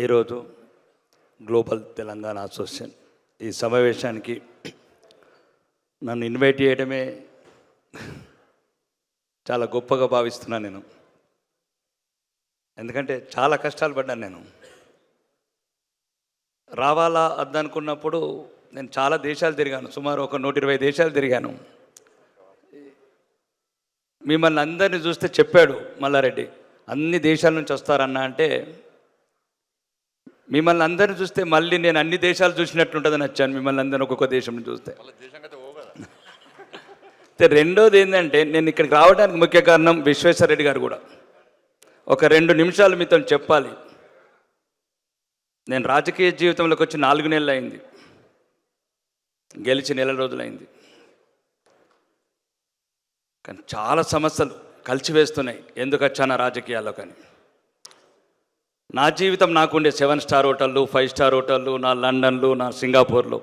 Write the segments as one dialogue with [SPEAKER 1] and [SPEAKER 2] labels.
[SPEAKER 1] ఈరోజు global Telangana association ఈ సమావేశానికి నన్ను ఇన్వైట్ చేయడమే చాలా గొప్పగా భావిస్తున్నాను నేను. ఎందుకంటే చాలా కష్టాలు పడ్డాను నేను. రావాలా అద్దనుకున్నప్పుడు నేను చాలా దేశాలు తిరిగాను, సుమారు ఒక 120 దేశాలు తిరిగాను. మిమ్మల్ని అందరినీ చూస్తే చెప్పాడు మల్లారెడ్డి, అన్ని దేశాల నుంచి వస్తారన్నా అంటే మిమ్మల్ని అందరిని చూస్తే మళ్ళీ నేను అన్ని దేశాలు చూసినట్టుంటుందని వచ్చాను. మిమ్మల్ని అందరిని ఒక్కొక్క దేశం నుంచి చూస్తే. రెండోది ఏంటంటే, నేను ఇక్కడికి రావడానికి ముఖ్య కారణం విశ్వేశ్వర రెడ్డి గారు కూడా. ఒక 2 నిమిషాలు మీతో చెప్పాలి. నేను రాజకీయ జీవితంలోకి వచ్చి 4 నెలలు అయింది, గెలిచి నెల రోజులైంది. కానీ చాలా సమస్యలు కలిసివేస్తున్నాయి. ఎందుకు వచ్చానా రాజకీయాల్లో? కానీ నా జీవితం నాకుండే 7 స్టార్ హోటళ్ళు, 5 స్టార్ హోటళ్ళు, నా లండన్లు, నా సింగపూర్లో.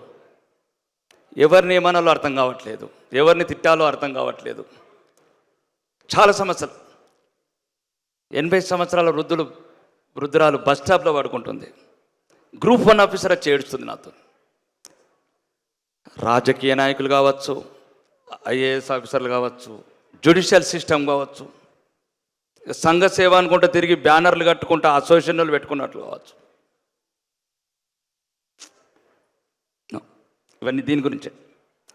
[SPEAKER 1] ఎవరిని ఏమనాలో అర్థం కావట్లేదు, ఎవరిని తిట్టాలో అర్థం కావట్లేదు. చాలా సమస్యలు. 80 సంవత్సరాల వృద్ధురాలు బస్ స్టాప్లో పడుకుంటుంది. గ్రూప్ 1 ఆఫీసర్ వచ్చి ఏడుస్తుంది నాతో. రాజకీయ నాయకులు కావచ్చు, ఐఏఎస్ ఆఫీసర్లు కావచ్చు, జ్యుడిషియల్ సిస్టమ్ కావచ్చు, సంఘ సేవ అనుకుంటే తిరిగి బ్యానర్లు కట్టుకుంటూ అసోసియేషన్లు పెట్టుకున్నట్లు కావచ్చు. ఇవన్నీ దీని గురించే.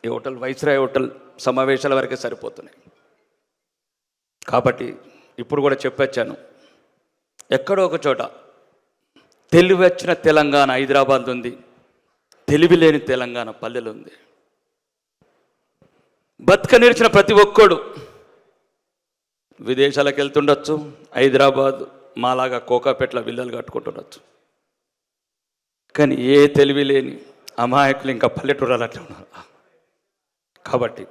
[SPEAKER 1] ఈ హోటల్ వైస్రాయ్ హోటల్ సమావేశాల వరకే సరిపోతున్నాయి. కాబట్టి ఇప్పుడు కూడా చెప్పొచ్చాను, ఎక్కడో ఒక చోట తెలివి వచ్చిన తెలంగాణ హైదరాబాద్ ఉంది, తెలివి లేని తెలంగాణ పల్లెలు ఉంది. బతుక నేర్చిన ప్రతి ఒక్కడు విదేశాలకు వెళ్తుండొచ్చు, హైదరాబాద్ మాలాగా కోకాపేటలో విల్లలు కట్టుకుంటుండొచ్చు. కానీ ఏ తెలివి లేని అమాయకులు ఇంకా పల్లెటూరాలు అట్లా ఉన్నారు. కాబట్టి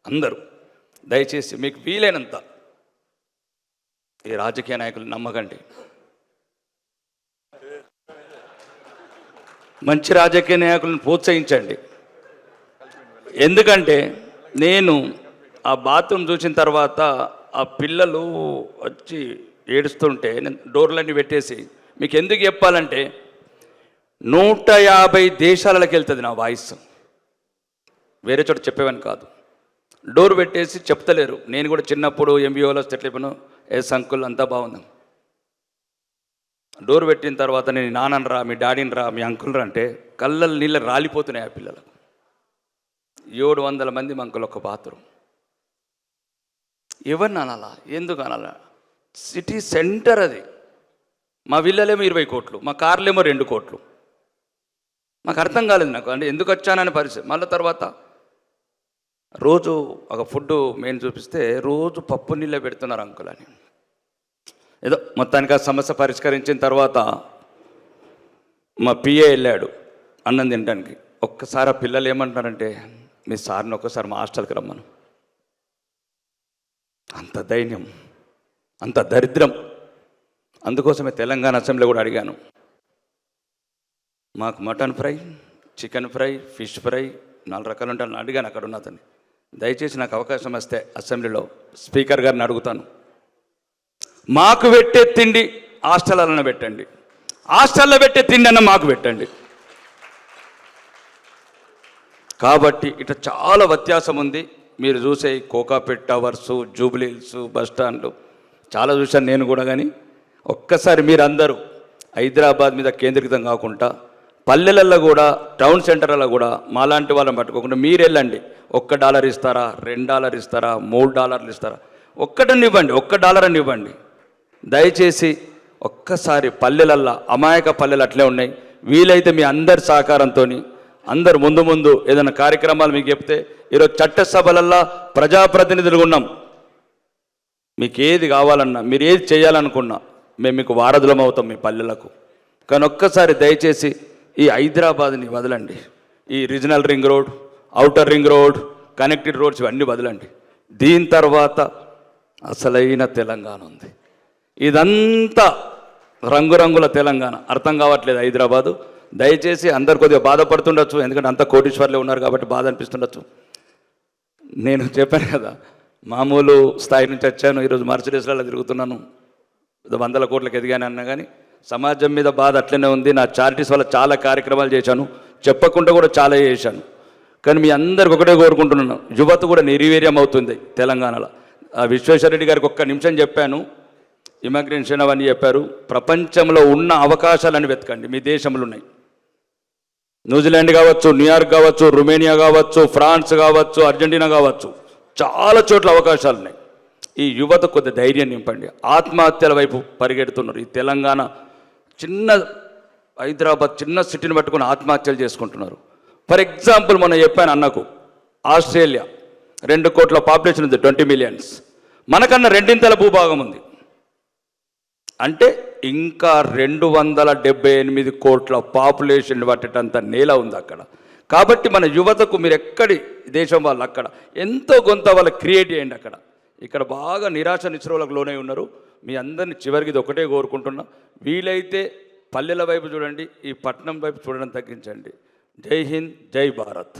[SPEAKER 1] అందరూ దయచేసి మీకు వీలైనంత ఈ రాజకీయ నాయకులు నమ్మకండి. మంచి రాజకీయ నాయకులను ప్రోత్సహించండి. ఎందుకంటే నేను ఆ బాత్రూమ్ చూసిన తర్వాత ఆ పిల్లలు వచ్చి ఏడుస్తుంటే నేను డోర్లన్నీ పెట్టేసి, మీకు ఎందుకు చెప్పాలంటే 150 దేశాలకు వెళ్తుంది నా వాయిస్. వేరే చోట చెప్పేవని కాదు. డోర్ పెట్టేసి చెప్తలేరు. నేను కూడా చిన్నప్పుడు ఎంబీఓలో సెటిల్ అయిపోయాను. అంకుల్ అంతా బాగుంది. డోర్ పెట్టిన తర్వాత నేను నాన్నని రా, మీ డాడీని రా, మీ అంకుల్ రా అంటే కళ్ళల్లో నీళ్ళు రాలిపోతున్నాయి ఆ పిల్లలకు. 700 మంది అంకుల్ ఒక బాత్రూమ్. ఎవరిని అనాలా? ఎందుకు అనాలా? సిటీ సెంటర్ అది. మా విల్లలేమో 20 కోట్లు, మా కార్లేమో 2 కోట్లు. మాకు అర్థం కాలేదు నాకు, అంటే ఎందుకు వచ్చాననే పరిస్థితి. మళ్ళీ తర్వాత రోజు ఒక ఫుడ్ మెయిన్ చూపిస్తే రోజు పప్పు నీళ్ళే పెడుతున్నారు అంకుల్ అని. ఏదో మొత్తానికి ఆ సమస్య పరిష్కరించిన తర్వాత మా పిఏ వెళ్ళాడు అన్నం తినడానికి. ఒక్కసారి ఆ పిల్లలు ఏమంటున్నారంటే, మీ సార్ని ఒక్కసారి మా హాస్టల్కి రమ్మను. అంత దైన్యం, అంత దరిద్రం. అందుకోసమే తెలంగాణ అసెంబ్లీ కూడా అడిగాను, మాకు mutton fry, chicken fry, fish fry 4 రకాలు ఉంటాను అడిగాను అక్కడ ఉన్నతని. దయచేసి నాకు అవకాశం వస్తే అసెంబ్లీలో స్పీకర్ గారిని అడుగుతాను, మాకు పెట్టే తిండి హాస్టల్లో పెట్టండి, హాస్టల్లో పెట్టే తిండి అన్న మాకు పెట్టండి. కాబట్టి ఇట్లా చాలా వ్యత్యాసం ఉంది. మీరు చూసే కోకాపేట్ టవర్సు, జూబ్లీ హిల్స్, బస్ స్టాండ్లు చాలా చూశాను నేను కూడా. కానీ ఒక్కసారి మీరందరూ హైదరాబాద్ మీద కేంద్రీకృతం కాకుండా పల్లెలలో కూడా, టౌన్ సెంటర్లలో కూడా మాలాంటి వాళ్ళని పట్టుకోకుండా మీరు వెళ్ళండి. $1 ఇస్తారా, $2 ఇస్తారా, $3 ఇస్తారా, ఒక్కటని ఇవ్వండి, $1 అని ఇవ్వండి. దయచేసి ఒక్కసారి పల్లెలల్లో, అమాయక పల్లెలు అట్లే ఉన్నాయి. వీలైతే మీ అందరి సహకారంతో అందరు ముందు ఏదైనా కార్యక్రమాలు మీకు చెప్తే, ఈరోజు చట్టసభలల్లో ప్రజాప్రతినిధులుగా ఉన్నాం. మీకు ఏది కావాలన్నా, మీరు ఏది చేయాలనుకున్నా మేము మీకు వారధులం అవుతాం మీ పల్లెలకు. కానీ ఒక్కసారి దయచేసి ఈ హైదరాబాద్ని వదలండి. ఈ regional ring road, outer ring road, connected roads ఇవన్నీ వదలండి. దీని తర్వాత అసలైన తెలంగాణ ఉంది. ఇదంతా రంగురంగుల తెలంగాణ. అర్థం కావట్లేదు హైదరాబాదు. దయచేసి అందరు కొద్దిగా బాధపడుతుండొచ్చు, ఎందుకంటే అంత కోటీశ్వర్లే ఉన్నారు కాబట్టి బాధ అనిపిస్తుండొచ్చు. నేను చెప్పాను కదా, మామూలు స్థాయి నుంచి వచ్చాను, ఈరోజు మర్సిడీస్లలో తిరుగుతున్నాను, 100 కోట్లకు ఎదిగాను అన్నా. కానీ సమాజం మీద బాధ అట్లనే ఉంది. నా చారిటీస్ వల్ల చాలా కార్యక్రమాలు చేశాను, చెప్పకుండా కూడా చాలా చేశాను. కానీ మీ అందరికి ఒకటే కోరుకుంటున్నాను, యువత కూడా నిర్వీర్యం అవుతుంది తెలంగాణలో. విశ్వేశ్వరరెడ్డి గారికి ఒక్క నిమిషం చెప్పాను, ఇమిగ్రేషన్ అవన్నీ చెప్పారు. ప్రపంచంలో ఉన్న అవకాశాలని వెతకండి, మీ దేశంలో ఉన్నాయి. న్యూజిలాండ్ కావచ్చు, న్యూయార్క్ కావచ్చు, రొమేనియా కావచ్చు, ఫ్రాన్స్ కావచ్చు, అర్జెంటీనా కావచ్చు, చాలా చోట్ల అవకాశాలు ఉన్నాయి. ఈ యువత కొద్ది ధైర్యం నింపండి. ఆత్మహత్యల వైపు పరిగెడుతున్నారు. ఈ తెలంగాణ చిన్న హైదరాబాద్ చిన్న సిటీని పట్టుకుని ఆత్మహత్యలు చేసుకుంటున్నారు. ఫర్ ఎగ్జాంపుల్ మొన్న చెప్పాను అన్నకు, ఆస్ట్రేలియా 2 కోట్ల పాపులేషన్ ఉంది, 20 మిలియన్స్. మనకన్నా 2 భూభాగం ఉంది. అంటే ఇంకా 278 కోట్ల పాపులేషన్ పట్టేటంత నేల ఉంది అక్కడ. కాబట్టి మన యువతకు మీరు ఎక్కడి దేశం వాళ్ళు అక్కడ ఎంతో కొంత వాళ్ళు క్రియేట్ చేయండి అక్కడ. ఇక్కడ బాగా నిరాశ నిస్పృహలకు లోనై ఉన్నారు. మీ అందరినీ చివరికి ఇది ఒకటే కోరుకుంటున్నా, వీలైతే పల్లెల వైపు చూడండి, ఈ పట్టణం వైపు చూడడం తగ్గించండి. జై హింద్, జై భారత్.